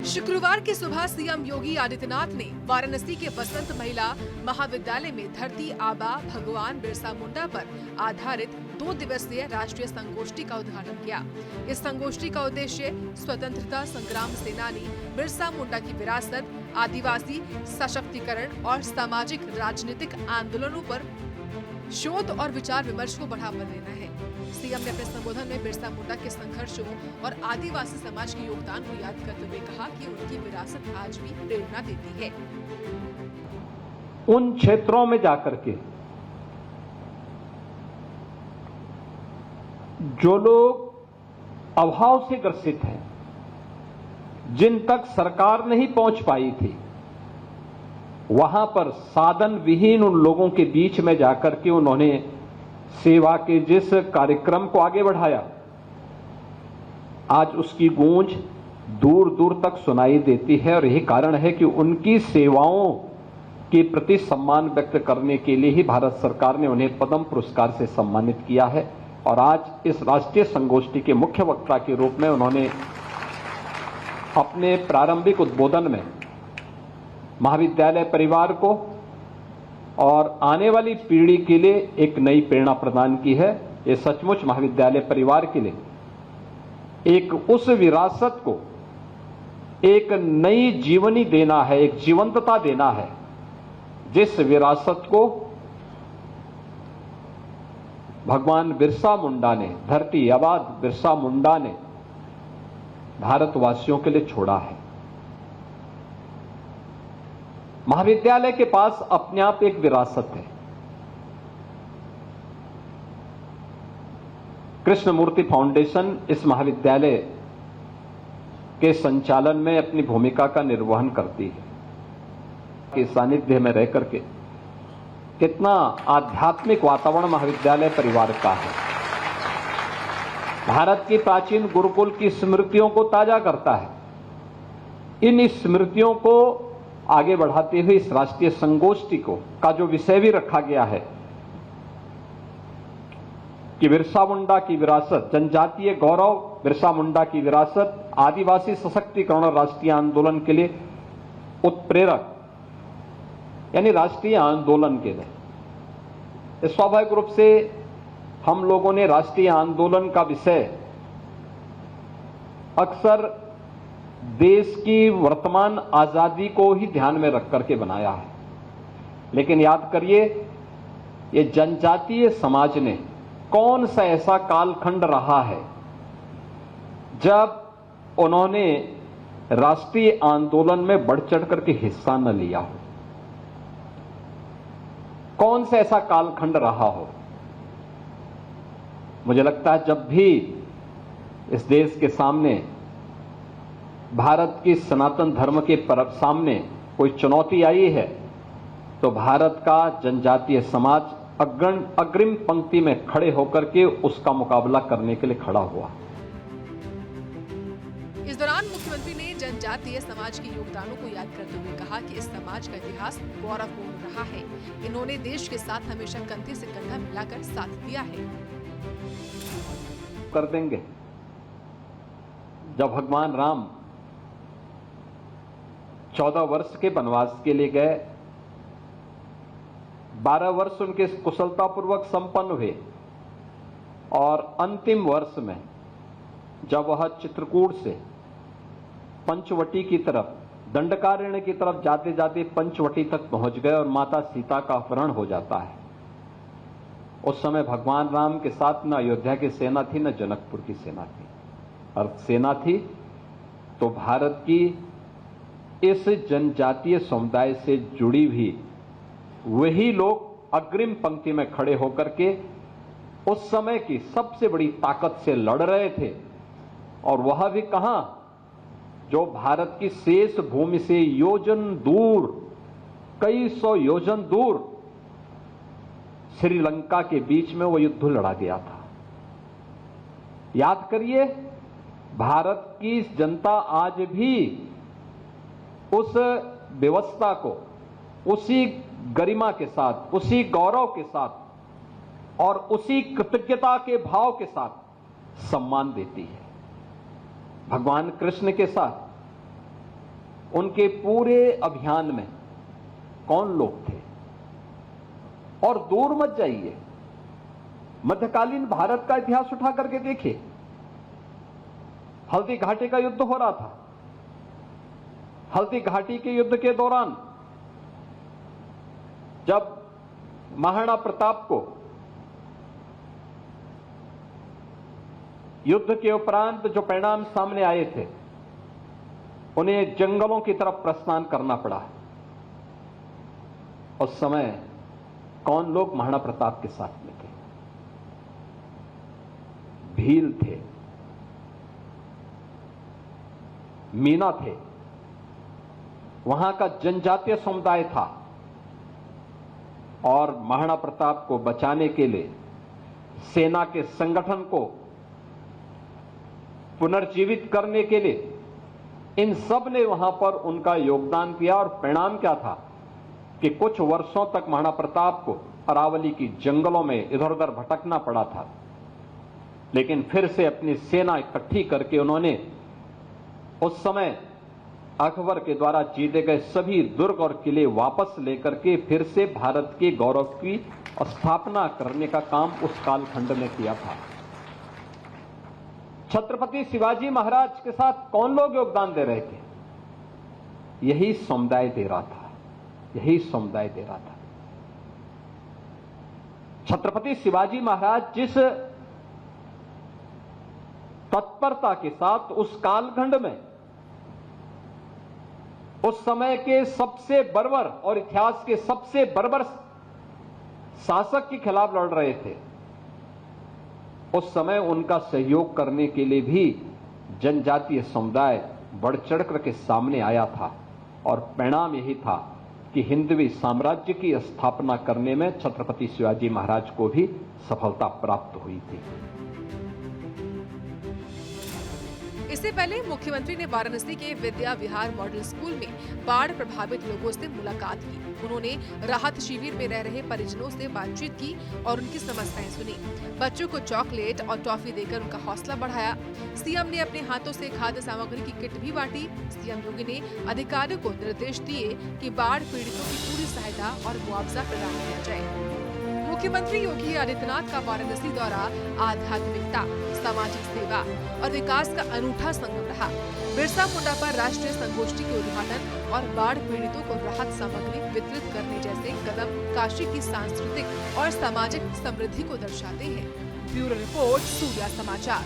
शुक्रवार की सुबह सीएम योगी आदित्यनाथ ने वाराणसी के बसंत महिला महाविद्यालय में धरती आबा भगवान बिरसा मुंडा पर आधारित 2 दिवसीय राष्ट्रीय संगोष्ठी का उद्घाटन किया। इस संगोष्ठी का उद्देश्य स्वतंत्रता संग्राम सेनानी बिरसा मुंडा की विरासत, आदिवासी सशक्तिकरण और सामाजिक राजनीतिक आंदोलनों पर शोध और विचार विमर्श को बढ़ावा देना है। सीएम ने अपने संबोधन में बिरसा मुंडा के संघर्षों और आदिवासी समाज के योगदान को याद करते हुए कहा कि उनकी विरासत आज भी प्रेरणा देती है। उन क्षेत्रों में जाकर के जो लोग अभाव से ग्रसित हैं, जिन तक सरकार नहीं पहुंच पाई थी, वहां पर साधन विहीन उन लोगों के बीच में जाकर के उन्होंने सेवा के जिस कार्यक्रम को आगे बढ़ाया, आज उसकी गूंज दूर दूर तक सुनाई देती है। और यही कारण है कि उनकी सेवाओं के प्रति सम्मान व्यक्त करने के लिए ही भारत सरकार ने उन्हें पद्म पुरस्कार से सम्मानित किया है। और आज इस राष्ट्रीय संगोष्ठी के मुख्य वक्ता के रूप में उन्होंने अपने प्रारंभिक उद्बोधन में महाविद्यालय परिवार को और आने वाली पीढ़ी के लिए एक नई प्रेरणा प्रदान की है। ये सचमुच महाविद्यालय परिवार के लिए एक उस विरासत को एक नई जीवनी देना है, एक जीवंतता देना है, जिस विरासत को भगवान बिरसा मुंडा ने, धरती आबा बिरसा मुंडा ने भारतवासियों के लिए छोड़ा है। महाविद्यालय के पास अपने आप एक विरासत है। कृष्णमूर्ति फाउंडेशन इस महाविद्यालय के संचालन में अपनी भूमिका का निर्वहन करती है कि सानिध्य में रह करके कितना आध्यात्मिक वातावरण महाविद्यालय परिवार का है। भारत की प्राचीन गुरुकुल की स्मृतियों को ताजा करता है। इन स्मृतियों को आगे बढ़ाते हुए इस राष्ट्रीय संगोष्ठी को का जो विषय भी रखा गया है कि बिरसा मुंडा की विरासत, जनजातीय गौरव, बिरसा मुंडा की विरासत, आदिवासी सशक्तिकरण और राष्ट्रीय आंदोलन के लिए उत्प्रेरक, यानी राष्ट्रीय आंदोलन के लिए। स्वाभाविक रूप से हम लोगों ने राष्ट्रीय आंदोलन का विषय अक्सर देश की वर्तमान आजादी को ही ध्यान में रख करके बनाया है। लेकिन याद करिए, ये जनजातीय समाज ने कौन सा ऐसा कालखंड रहा है जब उन्होंने राष्ट्रीय आंदोलन में बढ़ चढ़ करके हिस्सा न लिया हो? कौन सा ऐसा कालखंड रहा हो? मुझे लगता है जब भी इस देश के सामने, भारत की सनातन धर्म के सामने कोई चुनौती आई है, तो भारत का जनजातीय समाज अग्रिम पंक्ति में खड़े होकर के उसका मुकाबला करने के लिए खड़ा हुआ। इस दौरान मुख्यमंत्री ने जनजातीय समाज के योगदानों को याद करते हुए कहा कि इस समाज का इतिहास गौरवपूर्ण रहा है। इन्होंने देश के साथ हमेशा कंधे से कंधा मिलाकर साथ दिया है। कर देंगे। जब भगवान राम 14 वर्ष के वनवास के लिए गए, 12 वर्ष उनके कुशलतापूर्वक संपन्न हुए और अंतिम वर्ष में जब वह चित्रकूट से पंचवटी की तरफ, दंडकारण्य की तरफ जाते जाते पंचवटी तक पहुंच गए और माता सीता का अपहरण हो जाता है। उस समय भगवान राम के साथ न अयोध्या की सेना थी, न जनकपुर की सेना थी। और सेना थी तो भारत की इस जनजातीय समुदाय से जुड़ी हुई वही लोग अग्रिम पंक्ति में खड़े होकर के उस समय की सबसे बड़ी ताकत से लड़ रहे थे। और वह भी कहां, जो भारत की शेष भूमि से योजन दूर, कई सौ योजन दूर श्रीलंका के बीच में वो युद्ध लड़ा गया था। याद करिए, भारत की जनता आज भी उस व्यवस्था को उसी गरिमा के साथ, उसी गौरव के साथ और उसी कृतज्ञता के भाव के साथ सम्मान देती है। भगवान कृष्ण के साथ उनके पूरे अभियान में कौन लोग थे। और दूर मत जाइए, मध्यकालीन भारत का इतिहास उठा करके देखिए। हल्दी घाटी का युद्ध हो रहा था। हल्दी घाटी के युद्ध के दौरान जब महाराणा प्रताप को युद्ध के उपरांत जो परिणाम सामने आए थे, उन्हें जंगलों की तरफ प्रस्थान करना पड़ा। उस समय कौन लोग महाराणा प्रताप के साथ में थे? भील थे, मीना थे, वहां का जनजातीय समुदाय था। और महाराणा प्रताप को बचाने के लिए सेना के संगठन को पुनर्जीवित करने के लिए इन सब ने वहां पर उनका योगदान दिया। और परिणाम क्या था कि कुछ वर्षों तक महाराणा प्रताप को अरावली की जंगलों में इधर उधर भटकना पड़ा था, लेकिन फिर से अपनी सेना इकट्ठी करके उन्होंने उस समय अकबर के द्वारा जीते गए सभी दुर्ग और किले वापस लेकर के फिर से भारत के गौरव की स्थापना करने का काम उस कालखंड में किया था। छत्रपति शिवाजी महाराज के साथ कौन लोग योगदान दे रहे थे? यही समुदाय दे रहा था, यही समुदाय दे रहा था। छत्रपति शिवाजी महाराज जिस तत्परता के साथ उस कालखंड में उस समय के सबसे बर्बर और इतिहास के सबसे बर्बर शासक के खिलाफ लड़ रहे थे, उस समय उनका सहयोग करने के लिए भी जनजातीय समुदाय बढ़ चढ़ करके सामने आया था। और परिणाम यही था कि हिंदवी साम्राज्य की स्थापना करने में छत्रपति शिवाजी महाराज को भी सफलता प्राप्त हुई थी। इससे पहले मुख्यमंत्री ने वाराणसी के विद्या विहार मॉडल स्कूल में बाढ़ प्रभावित लोगों से मुलाकात की। उन्होंने राहत शिविर में रह रहे परिजनों से बातचीत की और उनकी समस्याएं सुनी। बच्चों को चॉकलेट और टॉफी देकर उनका हौसला बढ़ाया। सीएम ने अपने हाथों से खाद्य सामग्री की किट भी बांटी। सीएम योगी ने अधिकारियों को निर्देश दिए कि बाढ़ पीड़ितों की पूरी सहायता और मुआवजा प्रदान किया जाए। मुख्यमंत्री योगी आदित्यनाथ का वाराणसी दौरा आध्यात्मिकता, सामाजिक सेवा और विकास का अनूठा संगम रहा। बिरसा मुंडा पर राष्ट्रीय संगोष्ठी के उद्घाटन और बाढ़ पीड़ितों को राहत सामग्री वितरित करने जैसे कदम काशी की सांस्कृतिक और सामाजिक समृद्धि को दर्शाते हैं। ब्यूरो रिपोर्ट, सूर्या समाचार।